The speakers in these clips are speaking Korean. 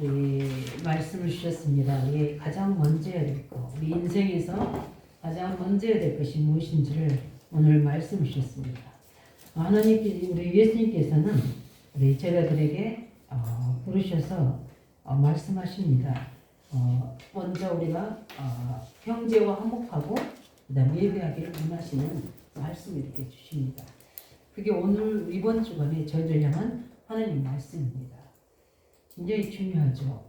우리 말씀을 주셨습니다. 우리 가장 먼저 해야 될 것, 우리 인생에서 가장 먼저 해야 될 것이 무엇인지를 오늘 말씀 주셨습니다. 하나님께, 우리 예수님께서는 우리 제자들에게 부르셔서 말씀하십니다. 먼저 우리가 형제와 화목하고 그다음 예배하기를 원하시는 말씀을 이렇게 주십니다. 그게 오늘 이번 주간에 저희들 향한 하나님 말씀입니다. 굉장히 중요하죠.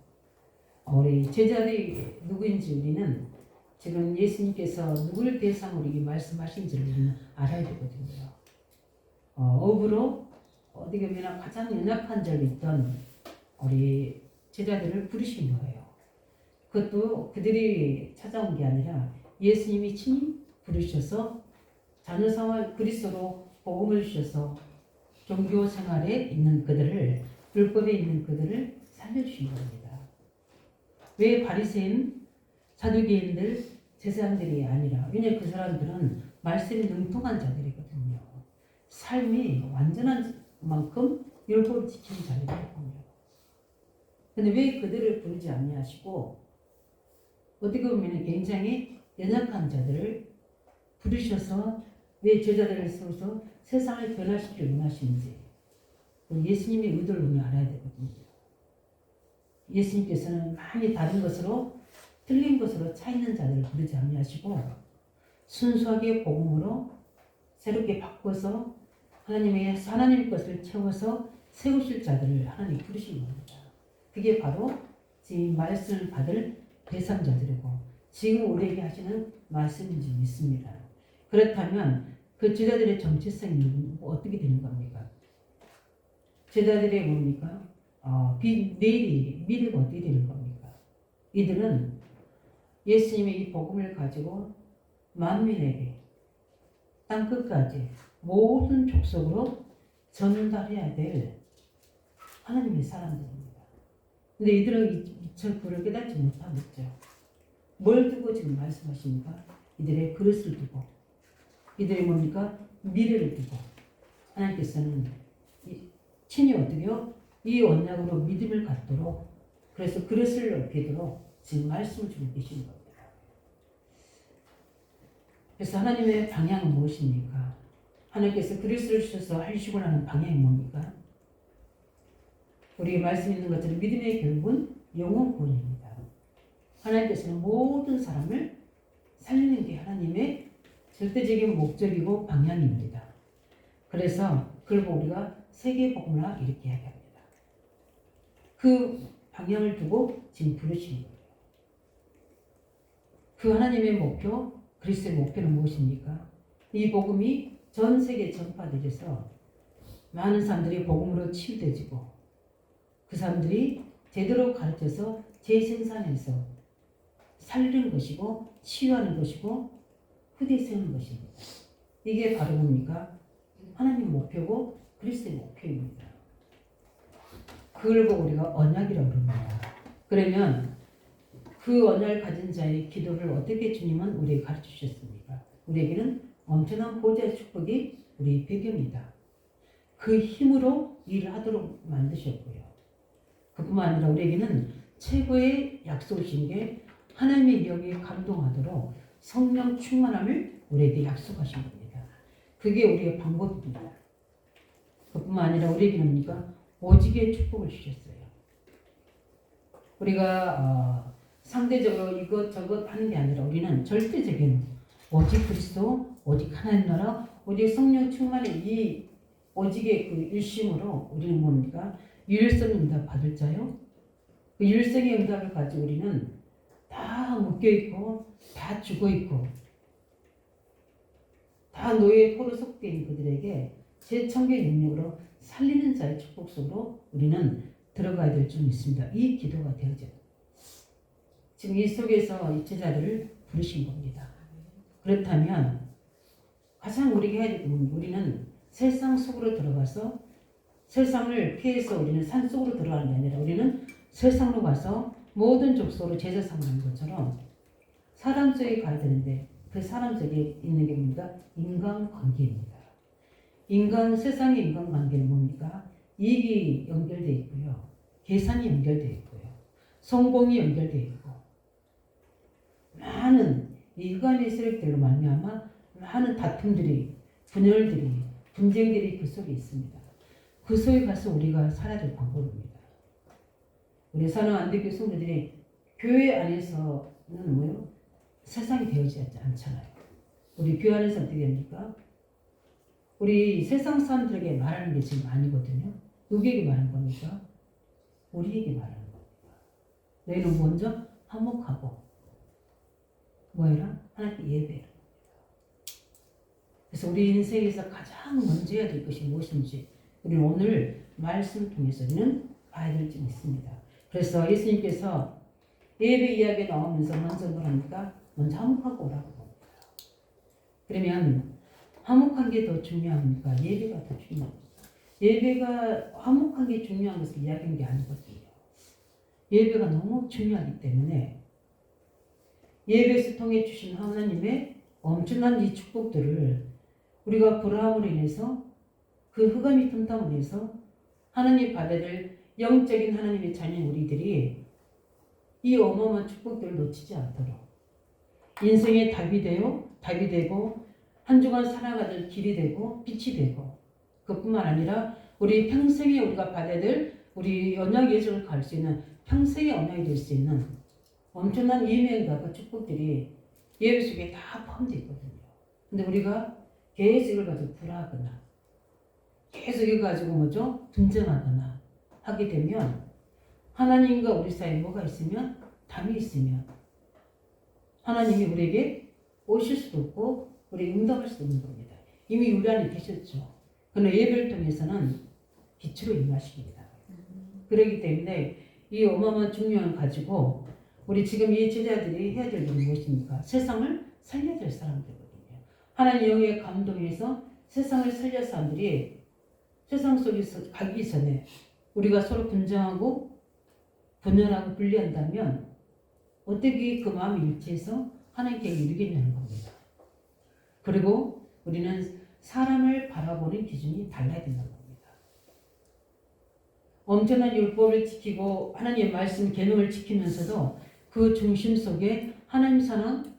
우리 제자들이 누구인지 우리는 지금 예수님께서 누구를 대상으로 이 말씀하신지를 우리는 알아야 되거든요. 업으로 어떻게 보면 가장 연약한 자로 있던 우리 제자들을 부르신 거예요. 그것도 그들이 찾아온 게 아니라 예수님이 친히 부르셔서 자녀상을 그리스도로 복음을 주셔서 종교 생활에 있는 그들을, 율법에 있는 그들을 살려주신 겁니다. 왜 바리새인, 사두개인들, 제사장들이 아니라, 왜냐하면 그 사람들은 말씀이 능통한 자들이거든요. 삶이 완전한 만큼 율법을 지키는 자들이거든요. 근데 왜 그들을 부르지 아니하시고 어떻게 보면 굉장히 연약한 자들을 부르셔서 왜 제자들을 세워서 세상을 변화시키길 원하시는지 예수님의 의도를 우리가 알아야 되거든요. 예수님께서는 많이 다른 것으로, 틀린 것으로 차 있는 자들을 부르지 아니하시고 순수하게 복음으로 새롭게 바꿔서 하나님의 것을 채워서 세우실 자들을 하나님 부르신 겁니다. 그게 바로 지금 말씀을 받을 대상자들이고 지금 우리에게 하시는 말씀인지 믿습니다. 그렇다면 그 제자들의 정체성이 어떻게 되는 겁니까? 제자들의 뭡니까? 미래가 어떻게 되는 겁니까? 이들은 예수님의 이 복음을 가지고 만민에게 땅끝까지 모든 족속으로 전달해야 될 하나님의 사람들입니다. 근데 이들은 그를 깨닫지 못하고 있죠. 뭘 두고 지금 말씀하십니까? 이들의 그릇을 두고, 이들의 뭡니까? 미래를 두고 하나님께서는 친히 어떻게요? 이 언약으로 믿음을 갖도록, 그래서 그릇을 넓히도록 지금 말씀을 주고 계시는 겁니다. 그래서 하나님의 방향은 무엇입니까? 하나님께서 그리스도를 주셔서 하시고 나는 방향이 뭡니까? 우리 말씀 있는 것처럼 믿음의 결국은 영혼 구원입니다. 하나님께서는 모든 사람을 살리는 게 하나님의 절대적인 목적이고 방향입니다. 그래서 그걸 보고 우리가 세계복음화 이렇게 이야기합니다. 그 방향을 두고 지금 부르시는 거예요. 그 하나님의 목표, 그리스도의 목표는 무엇입니까? 이 복음이 전 세계에 전파되어서 많은 사람들이 복음으로 치유되지고 그 사람들이 제대로 가르쳐서 재생산해서 살리는 것이고 치유하는 것이고 후대 세우는 것입니다. 이게 바로 뭡니까? 하나님 목표고 그리스도의 목표입니다. 그걸 보고 우리가 언약이라고 그럽니다. 그러면 그 언약을 가진 자의 기도를 어떻게 주님은 우리에게 가르쳐 주셨습니까? 우리에게는 엄청난 보좌의 축복이 우리 배경이다. 그 힘으로 일을 하도록 만드셨고요. 그뿐만 아니라 우리에게는 최고의 약속을 주신 게 하나님의 영에 감동하도록 성령 충만함을 우리에게 약속하신 겁니다. 그게 우리의 방법입니다. 그뿐만 아니라 우리에게는 뭡니까? 오직의 축복을 주셨어요. 우리가 상대적으로 이것저것 하는 게 아니라 우리는 절대적인 오직 그리스도, 오직 하나님 나라, 오직 성령 충만의 이 오직의 그 일심으로 우리는 뭡니까? 유일성 응답 받을 자요. 그 유일성의 응답을 가지고 우리는 다 묶여있고 다 죽어있고 다 노예의 포로 속되어 있는 그들에게 재청의 능력으로 살리는 자의 축복 속으로 우리는 들어가야 될 줄 믿습니다. 이 기도가 되어져. 지금 이 속에서 이 제자들을 부르신 겁니다. 그렇다면 가장 우리가 해야 될 것은 우리는 세상 속으로 들어가서 세상을 피해서 우리는 산 속으로 들어가는 게 아니라 우리는 세상으로 가서 모든 족속으로 제자 삼는 것처럼 사람 속에 가야 되는데 그 사람 속에 있는 게 뭡니까? 인간관계입니다. 세상의 인간관계는 뭡니까? 이익이 연결되어 있고요. 계산이 연결되어 있고요. 성공이 연결되어 있고 많은 이 흑암의 세력들로 말미암아 많은 다툼들이 분열들이 분쟁들이 그 속에 있습니다. 그 속에 가서 우리가 살아야 될 방법입니다. 우리 사랑하는 안대교 성도들이 교회 안에서는 뭐요? 세상이 되어지지 않잖아요. 우리 교회 안에서 어떻게 됩니까? 우리 세상 사람들에게 말하는 게 지금 아니거든요. 누구에게 말하는 겁니까? 우리에게 말하는 겁니다. 너희는 먼저 화목하고 뭐해라? 하나님께 예배해라. 그래서 우리 인생에서 가장 먼저 해야 될 것이 무엇인지 우리는 오늘 말씀을 통해서 우리는 봐야 될 점이 있습니다. 그래서 예수님께서 예배 이야기에 나오면서 먼저 뭐랍니까? 먼저 화목하고 오라고 봅니다. 그러면 화목한 게 더 중요합니까? 예배가 더 중요합니까? 예배가 화목한 게 중요한 것을 이야기한 게 아니거든요. 예배가 너무 중요하기 때문에 예배에서 통해 주신 하나님의 엄청난 이 축복들을 우리가 불화함으로 인해서 그 흑암이 틈탐으로 인해서 하나님 받아야 될 영적인 하나님의 자녀 우리들이 이 어마어마한 축복들을 놓치지 않도록 인생의 답이 되고 한 주간 살아가는 길이 되고 빛이 되고 그뿐만 아니라 우리 평생에 우리가 받아야 될 우리 언약 예정을 갈 수 있는 평생의 언약이 될 수 있는 엄청난 예명과 그 축복들이 예배 속에 다 포함되어 있거든요. 근데 우리가 계속 이걸 가지고 불화하거나 계속 이걸 가지고 뭐죠? 분쟁하거나 하게 되면 하나님과 우리 사이에 뭐가 있으면 담이 있으면 하나님이 우리에게 오실 수도 없고 우리 응답할 수도 없는 겁니다. 이미 우리 안에 계셨죠. 그러나 예배를 통해서는 빛으로 임하십니다. 그렇기 때문에 이 어마어마한 중요함을 가지고 우리 지금 이 제자들이 해야 될 일이 무엇입니까? 세상을 살려야 될 사람들이거든요. 하나님 영의 감동에서 세상을 살려야 사람들이 세상 속에서 가기 전에 우리가 서로 분쟁하고 분열하고 분리한다면 어떻게 그 마음이 일치해서 하나님께 이르겠냐는 겁니다. 그리고 우리는 사람을 바라보는 기준이 달라야 된다는 겁니다. 엄청난 율법을 지키고 하나님의 말씀 계명을 지키면서도 그 중심 속에 하나님 사랑,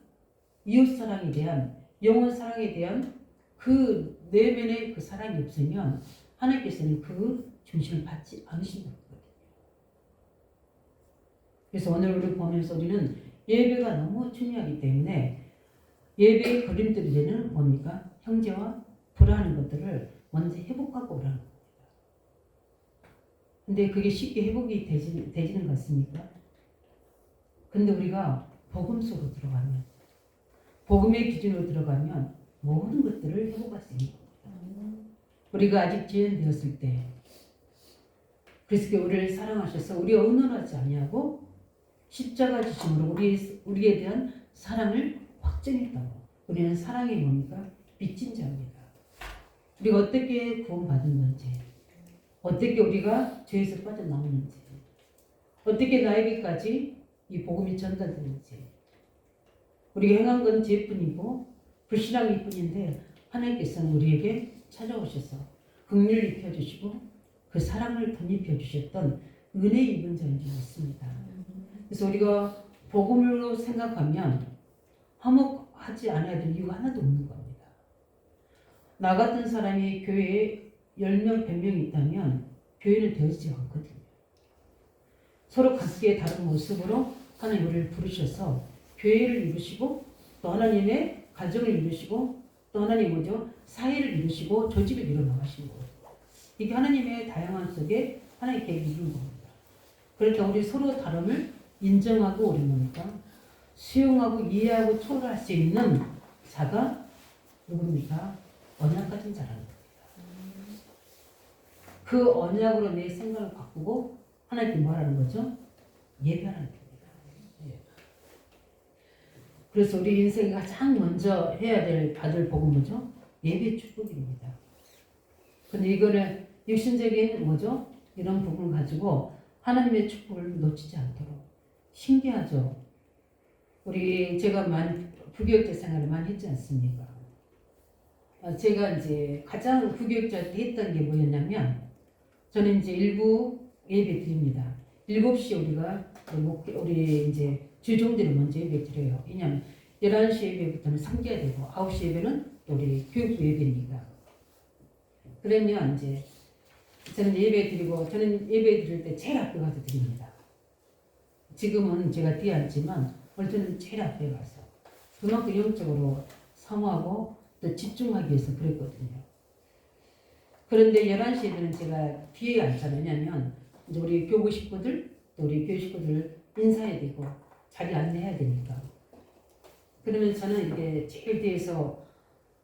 이웃 사랑에 대한 영혼 사랑에 대한 그 내면의 그 사랑이 없으면 하나님께서는 그 중심을 받지 않으신 거거든요. 그래서 오늘 우리 보면서 우리는 예배가 너무 중요하기 때문에 예배의 걸림돌이 되는 뭡니까? 형제와 불화하는 것들을 먼저 회복하고 오라는 겁니다. 근데 그게 쉽게 회복이 되지는 않습니까? 근데 우리가 복음 속으로 들어가면 복음의 기준으로 들어가면 모든 것들을 회복할 수 있는 겁니다. 우리가 아직 지연되었을 때 그리스도께 우리를 사랑하셔서 우리 의논하지 아니하고 십자가 지심으로 우리에 대한 사랑을 확정했다고. 우리는 사랑이 뭡니까? 빚진 자입니다. 우리가 어떻게 구원받은 건지, 어떻게 우리가 죄에서 빠져나오는지, 어떻게 나에게까지 이 복음이 전달되는지. 우리가 행한 건 죄뿐이고 불신앙일 뿐인데 하나님께서는 우리에게 찾아오셔서 긍휼을 입혀주시고 그 사랑을 덧입혀 주셨던 은혜 입은 자인 줄 믿습니다. 그래서 우리가 복음으로 생각하면 화목하지 않아야 될 이유가 하나도 없는 겁니다. 나 같은 사람이 교회에 10명, 100명 있다면 교회는 되어지지 않거든요. 서로 각기의 다른 모습으로 하나님 우리를 부르셔서 교회를 이루시고 또 하나님의 가정을 이루시고 또 하나님 뭐죠? 사회를 이루시고 조직을 이뤄나가시는 거예요. 이게 하나님의 다양한 속에 하나님의 계획을 이루는 겁니다. 그러니까 우리 서로 다름을 인정하고 우리 뭡니까? 수용하고 이해하고 초월할 수 있는 자가 누굽니까? 언약 가진 자라는 겁니다. 그 언약으로 내 생각을 바꾸고 하나님께 뭐하라는 거죠? 예배하는 겁니다. 예. 그래서 우리 인생이 가장 먼저 해야 될 받을 복은 뭐죠? 예배 축복입니다. 근데 이거는 육신적인 뭐죠? 이런 부분을 가지고 하나님의 축복을 놓치지 않도록. 신기하죠? 제가 부교육자 생활을 많이 했지 않습니까? 제가 이제 가장 부교육자 때 했던 게 뭐였냐면 저는 이제 일부 예배 드립니다. 7시에 우리 이제 주종들을 먼저 예배 드려요. 왜냐하면 11시 예배부터는 상기가 되고 9시 예배는 또 우리 교육부 예배입니다. 그러면 이제 저는 예배 드릴 때 제일 앞에 가서 드립니다. 지금은 제가 뒤에 앉지만 원래 저는 제일 앞에 가서 그만큼 영적으로 사모하고 또 집중하기 위해서 그랬거든요. 그런데 11시에는 제가 뒤에 앉잖아요. 왜냐면 이제 우리 교구 식구들 또 우리 교육 식구들 인사해야 되고 자리 안내해야 되니까. 그러면 저는 이게 제일 뒤에서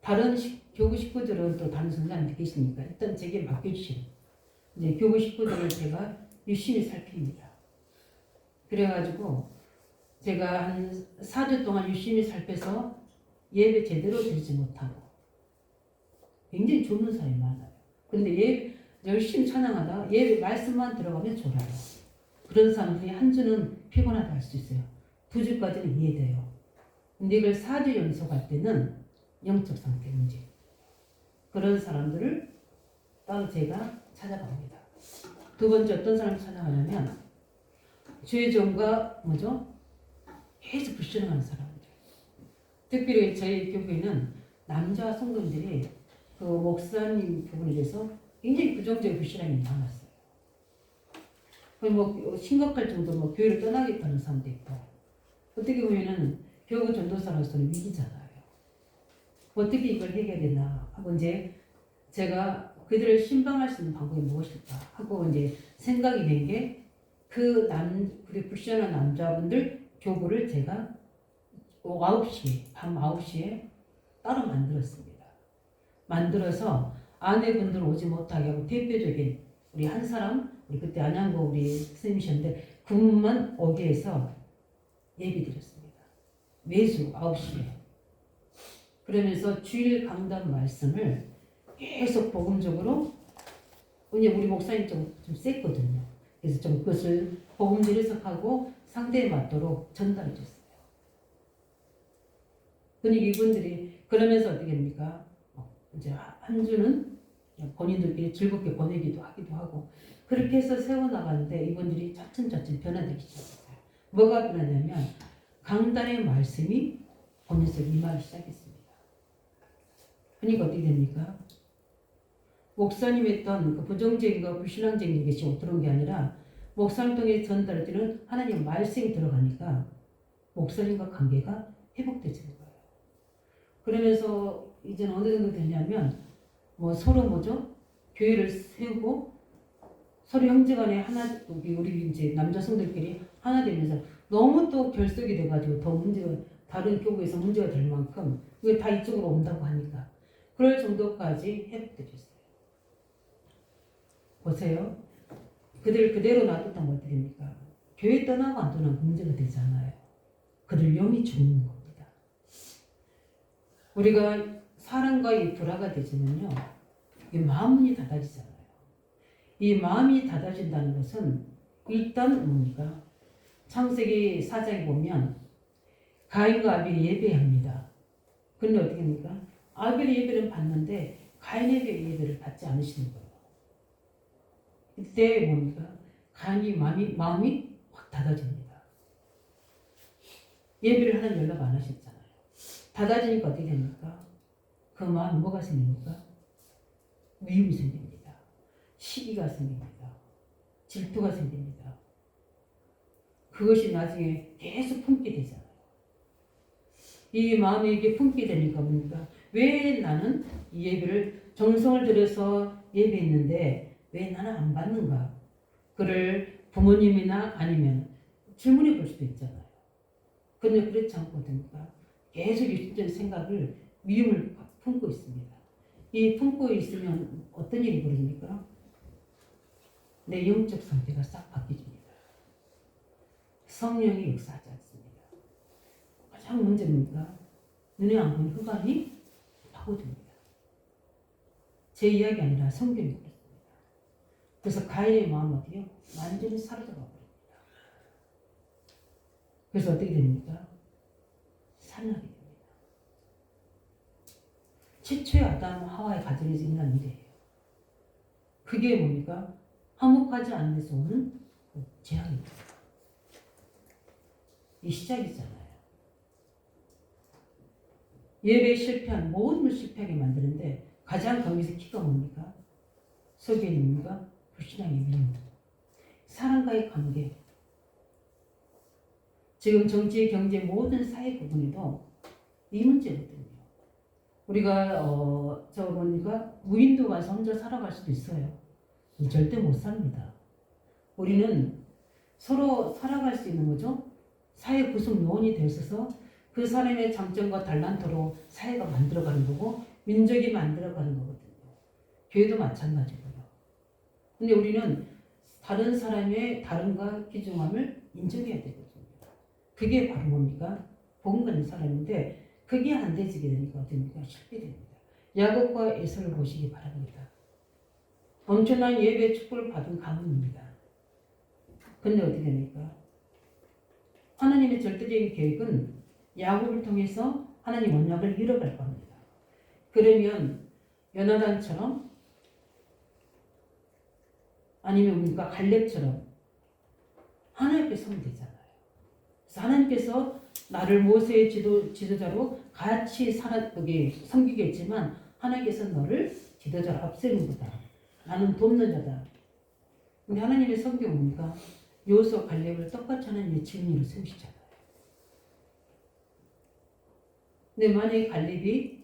다른 교구 식구들은 또 다른 선생님이 계시니까 일단 제게 맡겨주시는 이제 교구 식구들을 제가 유심히 살핍니다. 그래가지고 제가 한 4주 동안 유심히 살펴서 예배 제대로 드리지 못하고 굉장히 졸는 사람이 많아요. 근데 열심히 찬양하다가 예배 말씀만 들어가면 졸아요. 그런 사람들이 한 주는 피곤하다 할 수 있어요. 2주까지는 이해돼요. 근데 이걸 4주 연속할 때는 영적 상태 문제. 그런 사람들을 따로 제가 찾아갑니다. 두 번째 어떤 사람을 찾아가냐면 주의종과 계속 불신하는 사람들. 특별히 저희 교회는 남자 성도들이 그 목사님 부분에 대해서 굉장히 부정적인 불신앙이 많았어요. 심각할 정도로 교회를 떠나겠다는 사람도 있고, 어떻게 보면은 교구 전도사로서는 위기잖아요. 어떻게 이걸 해결되나 하고 이제 제가 그들을 신방할 수 있는 방법이 무엇일까 하고 이제 생각이 된 게 그게 불신한 남자분들 교구를 제가 밤 9시에 따로 만들었습니다. 만들어서 아내분들 오지 못하게 하고 대표적인 우리 한 사람, 우리 그때 안양고 우리 선생님이셨는데 그분만 오게 해서 예배 드렸습니다. 매주 9시에. 그러면서 주일 강단 말씀을 계속 복음적으로, 우리 목사님 좀 셌거든요. 그래서 좀 그것을 복음적 해석하고 상대에 맞도록 전달해 줬어요. 그러니까 이분들이 그러면서 어떻게 됩니까? 이제 한 주는 본인들끼리 즐겁게 보내기도 하기도 하고 그렇게 해서 세워나가는데 이분들이 차츰차츰 변화되기 시작했어요. 뭐가 변하냐면 강단의 말씀이 본인 속에 임하기 시작했습니다. 그러니까 어떻게 됩니까? 목사님이 했던 그 부정적인과 불신앙적인 것이 들어온 게 아니라 목사를 통해 전달되는 하나님의 말씀이 들어가니까 목사님과 관계가 회복되지는 거예요. 그러면서 이제는 어느 정도 되냐면 서로 교회를 세우고 서로 형제간에 하나, 우리 이제 남자 성들끼리 하나 되면서 너무 또 결속이 돼가지고 더 다른 교구에서 문제가 될 만큼 이게 다 이쪽으로 온다고 하니까 그럴 정도까지 회복되셨어요. 보세요. 그들 그대로 놔뒀다면 어떻게 됩니까? 교회 떠나고 안 떠나고 문제가 되잖아요. 그들 영이 죽는 겁니다. 우리가 사랑과의 불화가 되지면요, 이 마음이 닫아지잖아요. 이 마음이 닫아진다는 것은 일단 뭡니까? 창세기 4장에 보면 가인과 아벨이 예배합니다. 그런데 어떻게 합니까? 아벨의 예배를 받는데 가인의 예배를 받지 않으시는 거예요. 이때 뭡니까? 가인이 마음이 확 닫아집니다. 예배를 하는 연락 안 하셨잖아요. 닫아지니까 어떻게 됩니까? 그 마음에 뭐가 생깁니까? 미움이 생깁니다. 시기가 생깁니다. 질투가 생깁니다. 그것이 나중에 계속 품게 되잖아요. 이 마음이 이게 품게 되니까 뭡니까? 왜 나는 이 예배를 정성을 들여서 예배했는데 왜 나는 안 받는가? 그를 부모님이나 아니면 질문해 볼 수도 있잖아요. 그런데 그렇지 않거든요. 계속 육신적인 생각을 미움을 품고 있습니다. 이 품고 있으면 어떤 일이 벌어집니까? 내 영적 상태가 싹 바뀌집니다. 성령이 역사하지 않습니다. 가장 문제입니까? 눈에 안 보이는 흑암이 파고듭니다. 제 이야기 아니라 성경이 그렇습니다. 그래서 가인의 마음은 어때요? 완전히 사라져가 버립니다. 그래서 어떻게 됩니까? 살인하게 됩니다. 최초의 아담 하와의 가정에서 일어난 일이에요. 그게 뭡니까? 화목하지 않는 데서 오는 재앙입니다. 이 시작이잖아요. 예배에 실패한 모든 걸 실패하게 만드는데 가장 거기서 키가 뭡니까? 소견입니까? 불신앙의 미움. 사람과의 관계. 지금 정치, 경제 모든 사회 부분에도 이 문제거든요. 우리가 저 보니까 무인도 가서 혼자 살아갈 수도 있어요. 절대 못 삽니다. 우리는 서로 살아갈 수 있는 거죠. 사회 구성 요원이 되어 있어서 그 사람의 장점과 달란트로 사회가 만들어가는 거고 민족이 만들어가는 거거든요. 교회도 마찬가지고요. 근데 우리는 다른 사람의 다름과 귀중함을 인정해야 되거든요. 그게 바로 뭡니까? 복음 가진 사람인데 그게 안 되지게 되니까 어떻습니까? 실패됩니다. 야곱과 에서를 보시기 바랍니다. 엄청난 예배 축복을 받은 가문입니다. 근데 어떻게 됩니까? 하나님의 절대적인 계획은 야곱을 통해서 하나님 언약을 이뤄갈 겁니다. 그러면 요나단처럼 아니면 뭡니까? 갈렙처럼 하나님 앞에 서면 되잖아요. 그래서 하나님께서 나를 모세의 지도자로 같이 섬기겠지만 하나님께서 너를 지도자로 앞세우는 거다. 나는 돕는 자다. 근데 하나님의 성경은 뭡니까? 요소 갈렙을 똑같이 하나님의 증인으로 세우시잖아요. 근데 만약에 갈렙이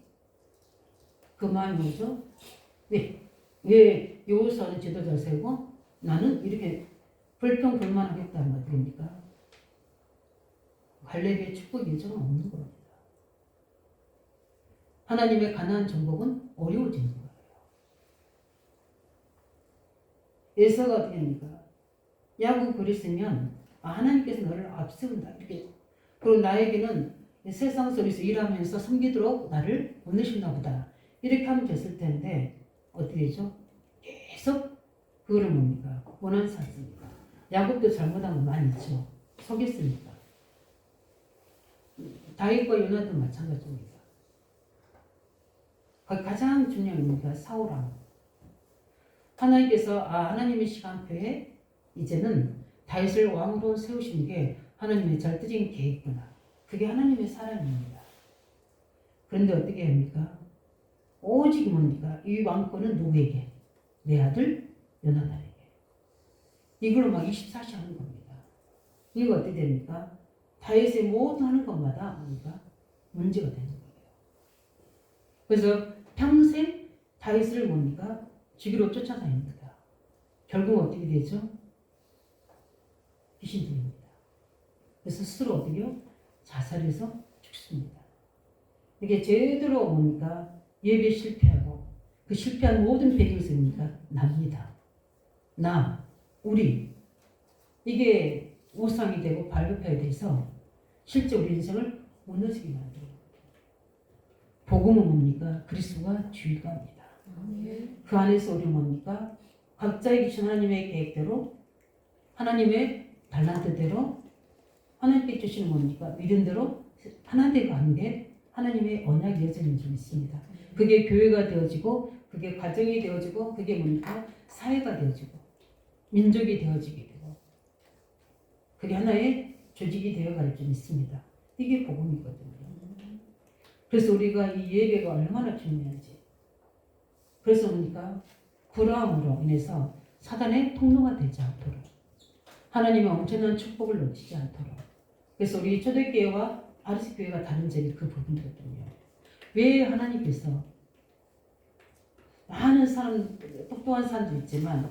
그 마음이 뭐죠? 왜 요소는 지도자를 세우고 나는 이렇게 불평불만하겠다는 거 어떻습니까? 갈렙의 축복 예정은 없는 겁니다. 하나님의 가나안 정복은 어려워지는 거예요. 에서가 어떻게 합니까? 야곱 그랬으면 하나님께서 너를 앞세운다 이렇게. 그리고 나에게는 세상 속에서 일하면서 섬기도록 나를 보내신다 보다 이렇게 하면 됐을 텐데 어떻게 되죠? 계속 그거를 뭡니까? 원한 샀습니다. 야곱도 잘못한 거 많이 있죠. 속였으니까. 다윗과 요나도 마찬가지입니다. 가장 중요한 겁니다. 사울왕. 하나님께서 하나님의 시간표에 이제는 다윗을 왕으로 세우신 게 하나님의 절대적인 계획이구나. 그게 하나님의 사랑입니다. 그런데 어떻게 합니까? 오직 뭡니까? 이 왕권은 누구에게? 내 아들 요나단에게. 이걸로 막 24시 하는 겁니다. 이거 어떻게 됩니까? 다윗의 모든 하는 것마다 뭡니까? 문제가 되는 거예요. 그래서 평생 다윗을 뭡니까? 죽이러 쫓아다닙니다. 결국 어떻게 되죠? 귀신 들립니다. 그래서 스스로 어떻게요? 자살해서 죽습니다. 이게 제대로 뭡니까? 예배 실패하고 그 실패한 모든 배경에서 뭡니까? 납니다. 나, 우리. 이게 우상이 되고 발급해야 돼서 실제 우리 인생을 무너지게 만들어요. 복음은 뭡니까? 그리스도가 주의가입니다. 그 안에서 우리 뭡니까? 각자의 주신 하나님의 계획대로 하나님의 달란트대로 하나님께 주시는 뭡니까? 믿음대로 하나님과 가는 게 하나님의 언약 여정인 줄 믿습니다. 그게 교회가 되어지고 그게 가정이 되어지고 그게 뭡니까? 사회가 되어지고 민족이 되어지게 되고 그게 하나의 조직이 되어갈 줄 믿습니다. 이게 복음이거든요. 그래서 우리가 이 예배가 얼마나 중요한지. 그래서 뭡니까? 불화함으로 인해서 사단의 통로가 되지 않도록 하나님의 엄청난 축복을 놓치지 않도록. 그래서 우리 초대교회와 아르시 교회가 다른 점이 그 부분이거든요. 왜 하나님께서 많은 사람, 똑똑한 사람도 있지만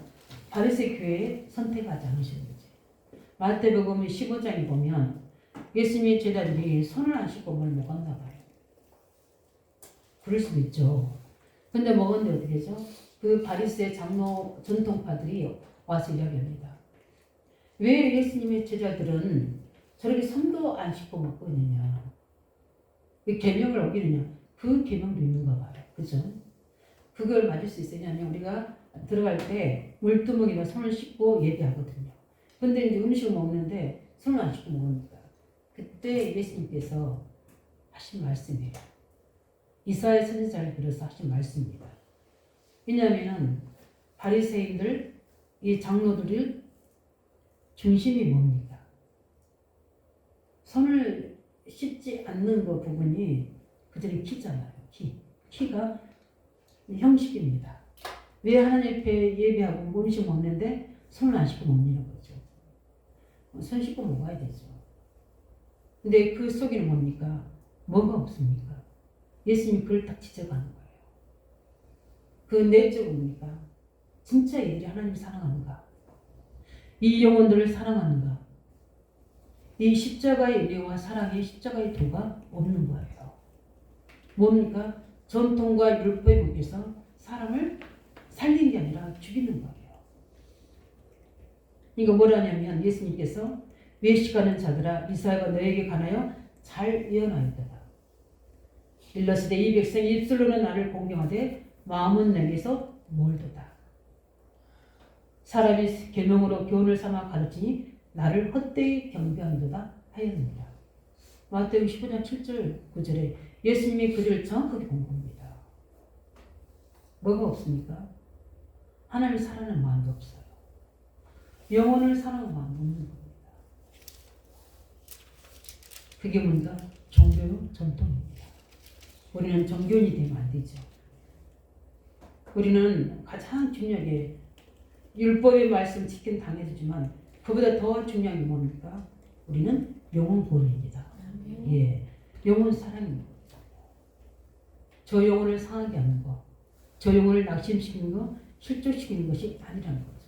바리새 교회에 선택하지 않으셨는지. 마태복음 15장에 보면 예수님의 제자들이 손을 안 씻고 뭘 먹었나 봐요. 그럴 수도 있죠. 근데 먹었는데 어떻게 되죠? 그 바리새 장로 전통파들이 와서 이야기합니다. 왜 예수님의 제자들은 저렇게 손도 안 씻고 먹고 있느냐? 왜 계명을 어기느냐? 그 계명도 있는가 봐요. 그죠? 그걸 맞을 수 있으냐면 우리가 들어갈 때 물두멍이나 손을 씻고 예배하거든요. 근데 이제 음식을 먹는데 손을 안 씻고 먹으니까 그때 예수님께서 하신 말씀이에요. 이사야 선지자를 빌어서 하신 말씀입니다. 왜냐하면 바리새인들 이 장로들을 중심이 뭡니까? 손을 씻지 않는 그 부분이 그들의 키잖아요. 키가 형식입니다. 왜 하나님 앞에 예배하고 음식 먹는데 손을 안 씻고 먹는 거죠? 손 씻고 먹어야 되죠. 근데 그 속에는 뭡니까? 뭐가 없습니까? 예수님이 그걸 딱 지적하는 거예요. 그 내적은 뭡니까? 진짜 이들이 하나님을 사랑하는가? 이 영혼들을 사랑하는가? 이 십자가의 의리와 사랑의 십자가의 도가 없는 거예요. 뭡니까? 전통과 율법에 의해서 사람을 살린 게 아니라 죽이는 거예요. 이거 뭐라냐면 예수님께서 외식하는 자들아 이사야가 너에게 관하여 잘 예언하였도다. 일러스되 이 백성이 입술로는 나를 공경하되 마음은 내게서 멀도다. 사람이 계명으로 교훈을 삼아 가르치니 나를 헛되이 경배하도다 하였느니라. 마태복음 15장 7절 9절에 예수님이 그들을 정확하게 본 겁니다. 뭐가 없습니까? 하나님을 사랑하는 마음도 없어요. 영혼을 사랑하는 마음도 없는 겁니다. 그게 뭔가 종교 전통입니다. 우리는 종교인이 되면 안 되죠. 우리는 가장 중요하게 율법의 말씀 지키는 당해주지만 그보다 더 중요한 게 뭡니까? 우리는 영혼 구원입니다. 예, 영혼 사랑입니다. 저 영혼을 상하게 하는 것, 저 영혼을 낙심시키는 것, 실족시키는 것이 아니라는 거죠.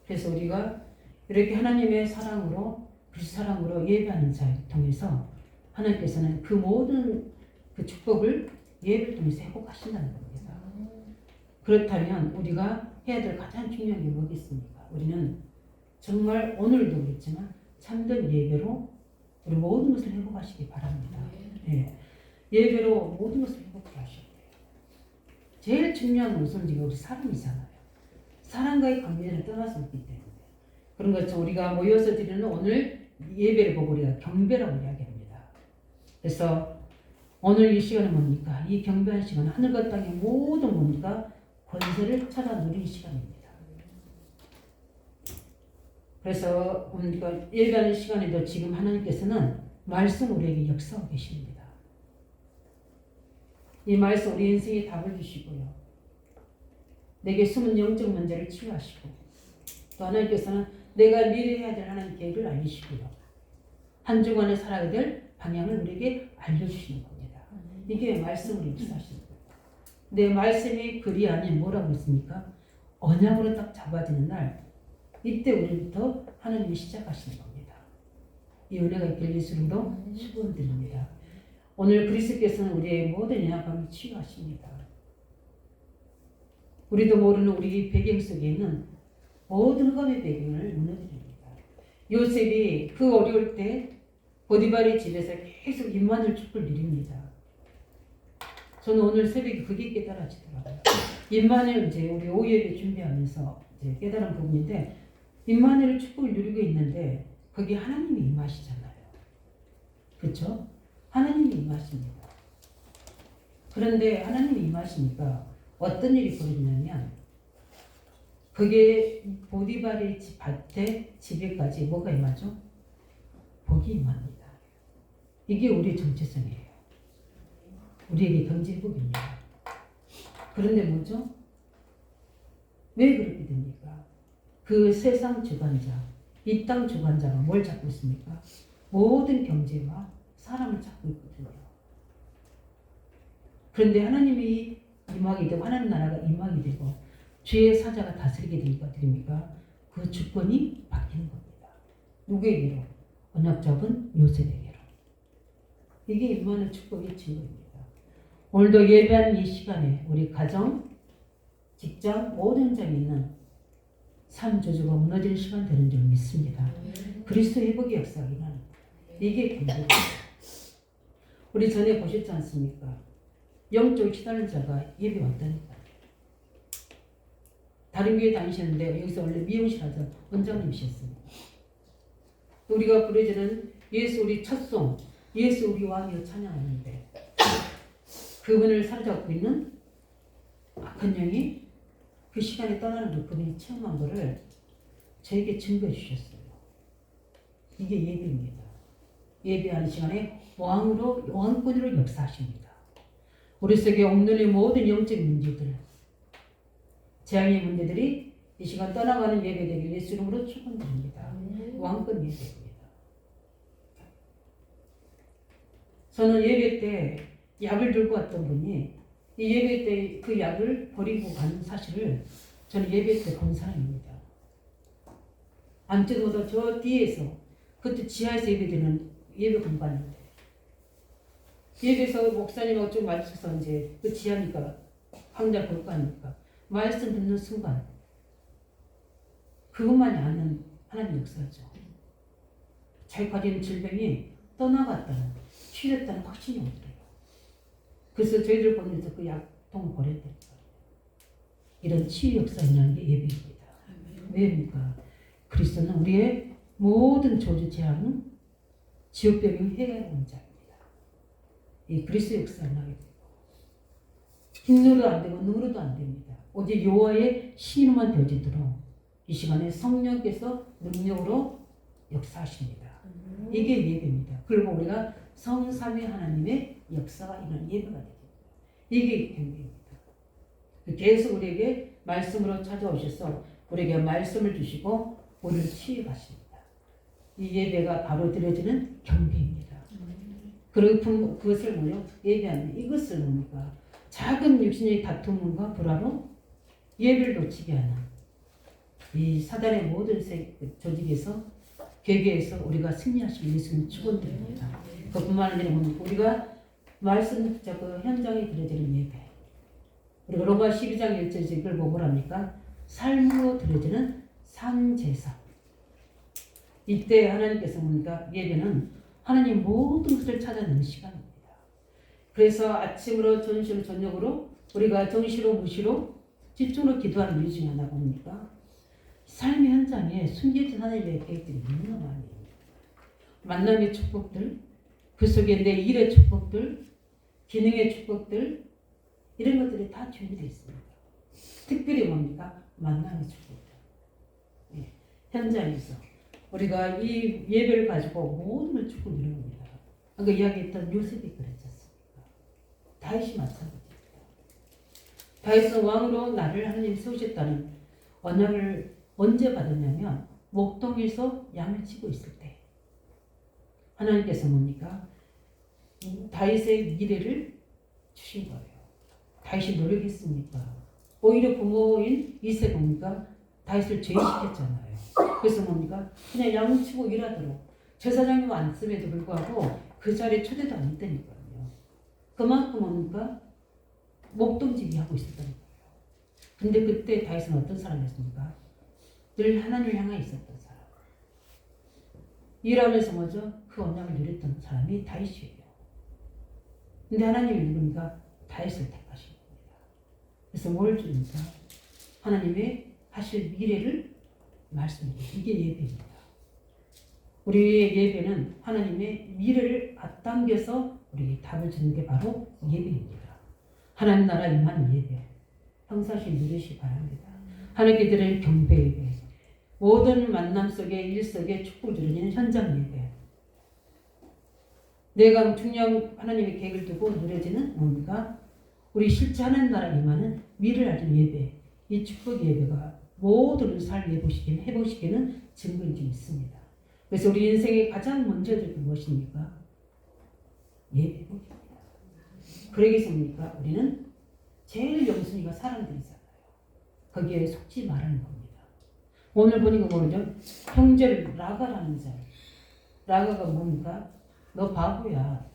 그래서 우리가 이렇게 하나님의 사랑으로 그리스도 사랑으로 예배하는 자를 통해서 하나님께서는 그 모든 그 축복을 예배를 통해서 회복하신다는 겁니다. 그렇다면 우리가 해야 될 가장 중요한 게 뭐겠습니까? 우리는 정말 오늘도 그렇지만 참된 예배로 우리 모든 것을 회복하시기 바랍니다. 예. 예배로 모든 것을 회복하셔야 돼요. 제일 중요한 우선지가 우리 사람이잖아요. 사람과의 관계를 떠날 수 없기 때문에. 그런 것처럼 우리가 모여서 드리는 오늘 예배를 보고 우리가 경배라고 이야기합니다. 그래서 오늘 이 시간은 뭡니까? 이 경배한 시간은 하늘과 땅의 모든 뭡니까? 권세를 찾아 누리는 시간입니다. 그래서 우리가 예배하는 시간에도 지금 하나님께서는 말씀 우리에게 역사하고 계십니다. 이 말씀 우리 인생에 답을 주시고요. 내게 숨은 영적 문제를 치유하시고 또 하나님께서는 내가 미래에 해야 될 하나님 계획을 알리시고요. 한 주간에 살아야 될 방향을 우리에게 알려주시는 겁니다. 이게 말씀으로 역사하시는 거예요. 내 말씀이 글이 아닌 뭐라고 했습니까? 언약으로 딱 잡아지는 날 이때 우리부터 하나님이 시작하시는 겁니다. 이 은혜가 있길 예수님도 축원드립니다. 오늘 그리스도께서는 우리의 모든 연약함을 치유하십니다. 우리도 모르는 우리 배경 속에 있는 모든 흑암의 배경을 무너뜨립니다. 요셉이 그 어려울 때 보디발의 집에서 계속 임마누엘 축복을 누립니다. 저는 오늘 새벽에 그게 깨달아지더라고요. 임마누엘 이제 우리 오후에 준비하면서 이제 깨달은 부분인데 임마누엘 축복을 누리고 있는데 거기 하나님이 임하시잖아요. 그렇죠? 하나님이 임하십니다. 그런데 하나님이 임하시니까 어떤 일이 벌어지냐면 그게 보디발의 밭에 집에까지 뭐가 임하죠? 복이 임합니다. 이게 우리의 정체성이에요. 우리에게 경제복입니다. 그런데 뭐죠? 왜 그렇게 됩니까? 그 세상 주관자, 이 땅 주관자가 뭘 잡고 있습니까? 모든 경제와 사람을 잡고 있거든요. 그런데 하나님이 임하게 되고 하나님 나라가 임하게 되고 주의 사자가 다스리게 되니까 어떻게 됩니까? 그 주권이 바뀌는 겁니다. 누구에게로? 언약 잡은 요셉에게로. 이게 임하는 축복의 증거입니다. 오늘도 예배하는 이 시간에 우리 가정, 직장, 모든 장에 있는 삶 저주가 무너지는 시간 되는 줄 믿습니다. 그리스도 회복의 역사가 일어나는 이게 경제입니다. 우리 전에 보셨지 않습니까? 영적으로 치달은 자가 예배 왔다니까요. 다른 교회 다니셨는데 여기서 원래 미용실 하던 원장님이셨습니다. 우리가 부르짖는 예수 우리 첫송, 예수 우리 왕이여 찬양하는데 그분을 사로잡고 있는 악한 영이 그 시간에 떠나는 걸 그분이 체험한 거를 저에게 증거해 주셨어요. 이게 예배입니다. 예배하는 시간에 왕권으로 역사하십니다. 우리 속에 옥눈의 모든 영적인 문제들, 재앙의 문제들이 이 시간 떠나가는 예배되길 예수 이름으로 축원드립니다. 왕권 예배입니다. 저는 예배 때 약을 들고 왔던 분이 이 예배 때 그 약을 버리고 간 사실을 저는 예배 때 본 사람입니다. 안쪽보다 저 뒤에서 그것도 지하에서 예배드리는 예배 공간인데 예배에서 목사님하고 좀 마주쳐서 이제 그 지하니까 강좌 볼거 아닙니까? 말씀 듣는 순간 그것만이 아는 하나님 역사죠. 자기 가진 질병이 떠나갔다는 치료했다는 확신이 오더래요. 그래서 저희들 보면서 그 약통 버려야 됩니다. 이런 치유 역사 있는 게 예배입니다. 왜입니까? 그리스도는 우리의 모든 저주 재앙, 지옥병을 해결하는 자입니다. 이 그리스도 역사를 하게 되고 힘으로도 안 되고 능으로도 안 됩니다. 오직 여호와의 신으로만 되어지도록 이 시간에 성령께서 능력으로 역사하십니다. 이게 예배입니다. 그리고 우리가 성삼위 하나님의 역사가 있는 예배가 됩니다. 이게 경배입니다. 계속 우리에게 말씀으로 찾아오셔서 우리에게 말씀을 주시고 우리를 치유하십니다. 이 예배가 바로 드려지는 경배입니다. 그리고 그것을 뭐요? 예배하는 이것을 뭡니까? 작은 육신의 다툼과 불화로 예배를 놓치게 하는 이 사단의 모든 조직에서 계계에서 우리가 승리하시길 예수님 축원드립니다. 그뿐만 아니라 우리가 말씀 그 현장에 드려지는 예배, 우리가 로마 12장 1절 이걸 보고 뭐랍니까? 삶으로 드려지는 산제사. 이때 하나님께서 뭡니까? 예배는 하나님 모든 것을 찾아내는 시간입니다. 그래서 아침으로 전시로 저녁으로 우리가 정시로 무시로 집중으로 기도하는 이유 중에 하나가 뭡니까? 삶의 현장에 숨겨진 하나님의 계획들이 너무나 많이 있습니다. 만남의 축복들, 그 속에 내 일의 축복들, 기능의 축복들, 이런 것들이 다 준비되어 있습니다. 특별히 뭡니까? 만남의 축복들. 예, 현장에서 우리가 이 예배를 가지고 모든 걸 축복 누리는 겁니다. 아까 이야기했던 요셉이 그랬지 않습니까? 다윗이 마찬가지입니다. 다윗은 왕으로 나를 하나님 세우셨다는 언약을 언제 받았냐면 목동에서 양을 치고 있을 때 하나님께서 뭡니까? 다윗의 미래를 주신 거예요. 다윗이 노력했습니까? 오히려 부모인 이세 뭡니까? 다윗을 죄시켰잖아요. 그래서 뭡니까? 그냥 양을 치고 일하도록 제사장님 안 씀에도 불구하고 그 자리에 초대도 안 했다니까요. 그만큼 뭡니까? 목동지기 하고 있었다는 거예요. 근데 그때 다윗은 어떤 사람이었습니까? 늘 하나님을 향해 있었던 사람. 일하면서 뭐죠? 그 언약을 누렸던 사람이 다윗이에요. 근데 하나님이 누굽니까? 다윗을 택하신 겁니다. 그래서 뭘 줍니까? 하나님의 하실 미래를 말씀드립니다. 이게 예배입니다. 우리의 예배는 하나님의 미래를 앞당겨서 우리에게 답을 주는 게 바로 예배입니다. 하나님 나라 임하는 예배. 평상시 누리시 바랍니다. 하나님께 드릴 경배 예배. 모든 만남 속에 일 속에 축복을 누리는 현장 예배. 내가 중요한 하나님의 계획을 두고 누려지는 뭡니까? 우리 실제 하나님 나라 임하는 미래를 알리는 예배. 이 축복 예배가 모든 삶을 해보시기에는 증거인 줄 있습니다. 그래서 우리 인생에 가장 먼저 될 게 무엇입니까? 예배입니다. 그러겠습니까? 우리는 제일 영순위가 사람들이잖아요. 거기에 속지 말라는 겁니다. 오늘 보니까 뭐죠? 형제를 라가라는 자. 라가가 뭡니까? 너 바보야.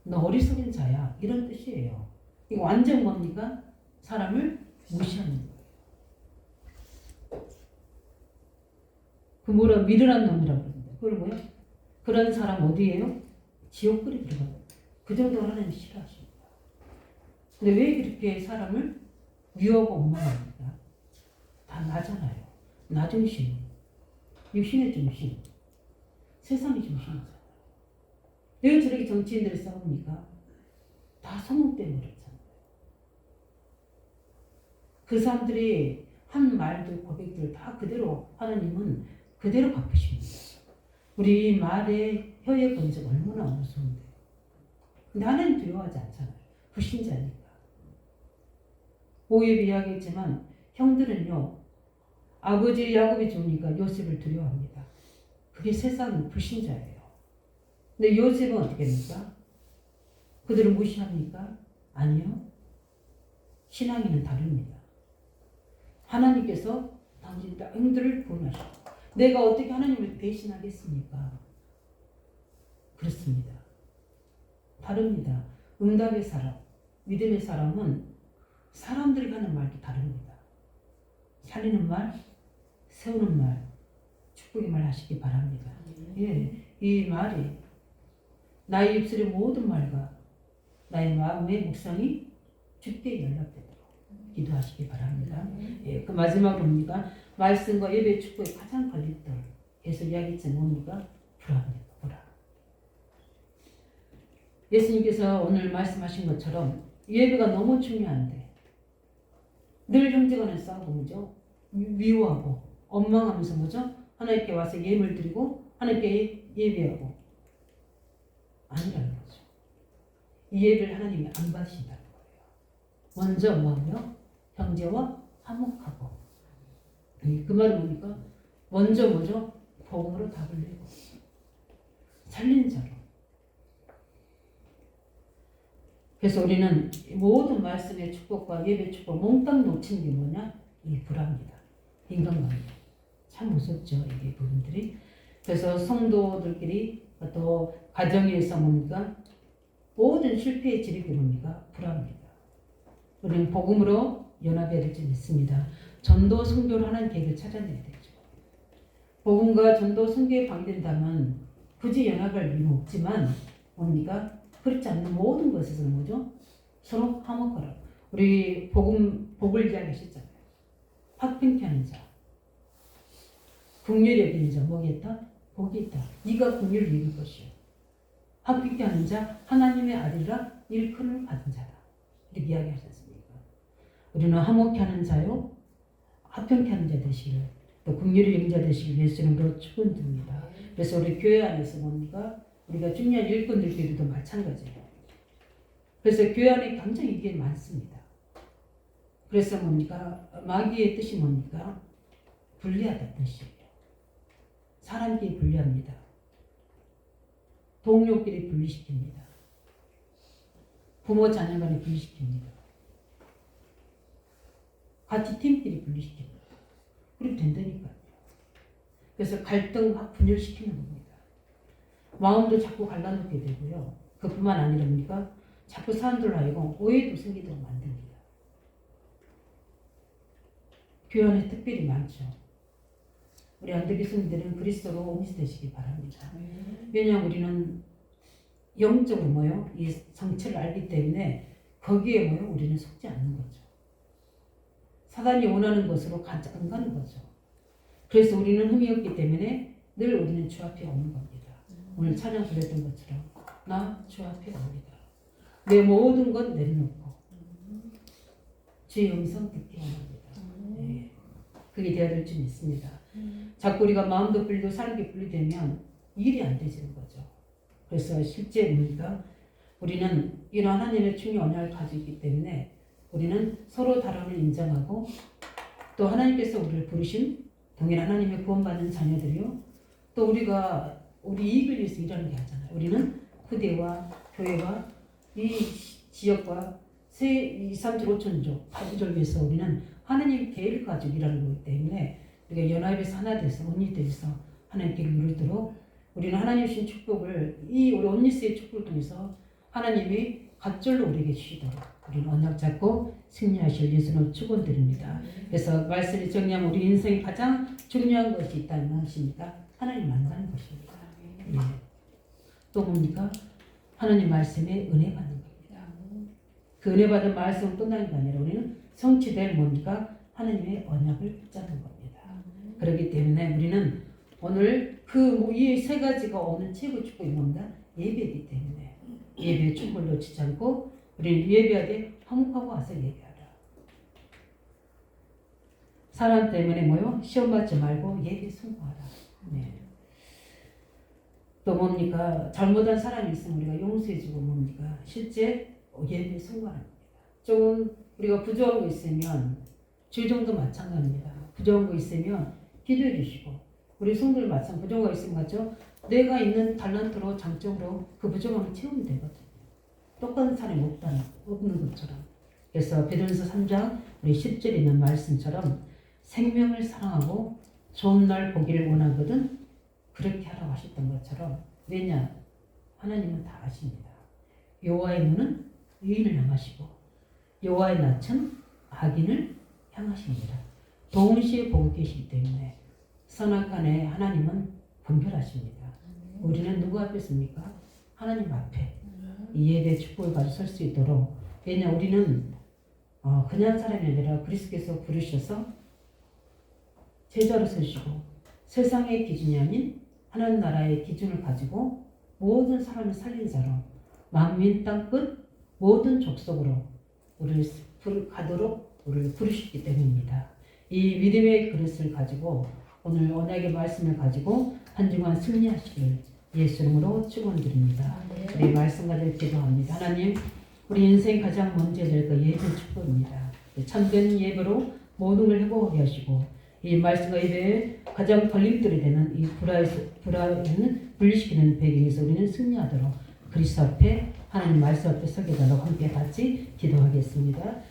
너 어리석은 자야. 이런 뜻이에요. 이거 완전 뭡니까? 사람을 무시하는 거예요. 그 뭐라 미련한 놈이라고 그러는데 그걸 뭐야? 그런 사람 어디에요? 지옥불에 들어가요. 그 정도로 하나님 싫어하십니다. 근데 왜 그렇게 사람을 미워하고 원망합니까? 다 나잖아요. 나 중심, 육신의 중심, 세상의 중심이잖아요. 왜 저렇게 정치인들이 싸웁니까? 다 소문 때문에 그렇잖아요. 그 사람들이 한 말들 고백들 다 그대로 하나님은 그대로 갚으십니다. 우리 말에 혀의 번제가 얼마나 무서운데. 근데 하나님 두려워하지 않잖아요. 불신자니까. 오엽이 이야기했지만 형들은요. 아버지 야곱이 좋으니까 요셉을 두려워합니다. 그게 세상 불신자예요. 근데 요셉은 어떻게 됩니까? 그들을 무시합니까? 아니요. 신앙에는 다릅니다. 하나님께서 당신 형들을 구원하시고 내가 어떻게 하나님을 대신하겠습니까? 그렇습니다. 다릅니다. 응답의 사람, 믿음의 사람은 사람들이 하는 말도 다릅니다. 살리는 말, 세우는 말, 축복의 말 하시기 바랍니다. 예, 이 말이 나의 입술의 모든 말과 나의 마음의 묵상이 주께 연락되도록 기도하시기 바랍니다. 예, 그 마지막으로 뭡니까? 말씀과 예배 축복의 가장 걸림돌 계속 이야기했지 뭡니까? 불안입니다. 불안. 예수님께서 오늘 말씀하신 것처럼 예배가 너무 중요한데 늘 형제간에 싸우고 뭐죠? 미워하고 원망하면서 뭐죠? 하나님께 와서 예물 드리고 하나님께 예배하고 아니라는 거죠. 이 예배를 하나님이 안 받으신다는 거예요. 먼저 뭐하며? 형제와 화목하고. 그 말은 뭡니까? 먼저 뭐죠? 복음으로 답을 내고 살린 자로. 그래서 우리는 모든 말씀의 축복과 예배 축복 몽땅 놓치는 게 뭐냐? 이 불합니다. 인간관계. 참 무섭죠. 이게 부분들이. 그래서 성도들끼리 또 가정에서 뭡니까? 모든 실패의 지름이 뭡니까? 불합니다. 우리는 복음으로 연합해야 될 줄 믿습니다. 전도 선교를 하는 계획을 찾아내야 되죠. 복음과 전도 선교에 방된다면 굳이 연합할 이유는 없지만 뭡니까? 그렇지 않는 모든 것에서는 뭐죠? 서로 화목하라. 우리 복을 이야기하셨잖아요. 화평케 하는 자, 긍휼히 여기는 자, 뭐가 있다? 복이 있다. 네가 긍휼을 이룰 것이요. 화평케 하는 자, 하나님의 아들이라 일컬음을 받은 자다. 이렇게 이야기하지 않습니까? 우리는 화목케 하는 자요, 화평케 하는 자 되시기를, 또 긍휼히 여기는 자 되시기를 예수 이름으로 축원드립니다. 그래서 우리 교회 안에서 뭡니까? 우리가 중요한 일꾼들끼리도 마찬가지예요. 그래서 교회 안에 굉장히 이게 많습니다. 그래서 뭡니까? 마귀의 뜻이 뭡니까? 분리하다 뜻이에요. 사람끼리 분리합니다. 동료끼리 분리시킵니다. 부모 자녀 간에 분리시킵니다. 같이 팀끼리 분리시킵니다. 그렇게 된다니까요. 그래서 갈등 막 분열시키는 겁니다. 마음도 자꾸 갈라놓게 되고요. 그뿐만 아니라 뭡니까? 자꾸 사람들로 하여금 오해도 생기도록 만듭니다. 교회 안에 특별히 많죠. 우리 안되기 성도들은 그리스도로 옹시 되시기 바랍니다. 왜냐하면 우리는 영적으로 뭐요? 이 성체를 알기 때문에 거기에 뭐요? 우리는 속지 않는 거죠. 사단이 원하는 것으로 안 가는 거죠. 그래서 우리는 흠이 없기 때문에 늘 우리는 주 앞에 오는 겁니다. 오늘 찬양 드렸던 것처럼 나 주 앞에 옵니다. 내 모든 것 내려놓고 주의 음성 듣기 원합니다. 네. 그게 되어야 될 줄 믿습니다. 자꾸 우리가 마음도 풀리고 사는 게 분리되면 일이 안 되지는 거죠. 그래서 실제 우리가 우리는 이런 하나님의 중요한 언약을 가지고 있기 때문에 우리는 서로 다름을 인정하고 또 하나님께서 우리를 부르신 동일한 하나님의 구원받는 자녀들이요. 또 우리가 우리 이익을 위해서 일하는 게 아니잖아요. 우리는 후대와 교회와 이 지역과 세 2, 3주 5천조 가족을 위해서 우리는 하나님 계획을 가지고 일하는 거기 때문에 우리가 연합에서 하나 돼서 온리돼서 하나님께 이르도록 우리는 하나님 주신 축복을 이 우리 온리스의 축복을 통해서 하나님이 갑절로 우리에게 주시도록 우리는 언약 잡고 승리하실 예수님 축원드립니다. 그래서 말씀을 정리하면 우리 인생에 가장 중요한 것이 있다는 것입니까? 하나님 만나는 것입니다. 예. 또 뭡니까? 하나님 말씀에 은혜 받는 겁니다. 그 은혜 받은 말씀은 끝나는 게 아니라 우리는 성취될 뭡니까? 하나님의 언약을 붙잡는 겁니다. 그렇기 때문에 우리는 오늘 그 이 세 가지가 오는 최고 축복이 뭡니까? 예배이기 때문에 예배의 축복을 놓치지 않고 우리는 예배하되 화목하고 와서 예배하라. 사람 때문에 뭐요? 시험 받지 말고 예배 순종하라. 네. 또 뭡니까? 잘못한 사람이 있으면 우리가 용서해주고 뭡니까? 실제 예배 순종하는 겁니다. 조금 우리가 부족한 거 있으면 주정도 마찬가지입니다. 부족한 거 있으면 기도해 주시고 우리 성도들 마찬가지 부족한 거 있으면 같죠? 내가 있는 달란트로 장점으로 그 부족함을 채우면 되거든요. 똑같은 사람이 없는 것처럼. 그래서 베드로전서 3장 우리 10절에 있는 말씀처럼 생명을 사랑하고 좋은 날 보기를 원하거든 그렇게 하라고 하셨던 것처럼 왜냐? 하나님은 다 아십니다. 여호와의 눈은 의인을 향하시고 여호와의 낯은 악인을 향하십니다. 동시에 보고 계시기 때문에 선악간에 하나님은 분별하십니다. 우리는 누구 앞에 있습니까? 하나님 앞에 이 예배 축복을 가지고 설 수 있도록 왜냐 우리는 그냥 사람이 아니라 그리스도께서 부르셔서 제자로 세우시고 세상의 기준이 아닌 하나님 나라의 기준을 가지고 모든 사람을 살린 자로 만민 땅끝 모든 족속으로 우리를 가도록 우리를 부르셨기 때문입니다. 이 믿음의 그릇을 가지고 오늘 언약의 말씀을 가지고 한 주간 승리하시길 예수 이름으로 축원드립니다. 우리 말씀 가지고 기도합니다. 하나님 우리 인생 가장 먼저 될 거 예배 축복입니다. 참된 예배로 모든 걸 회복하게 하시고 이 말씀과 예배에 가장 걸림돌이 되는 이 불화에는 분리시키는 배경에서 우리는 승리하도록 그리스도 앞에 하나님 말씀 앞에 서게 달라고 함께 같이 기도하겠습니다.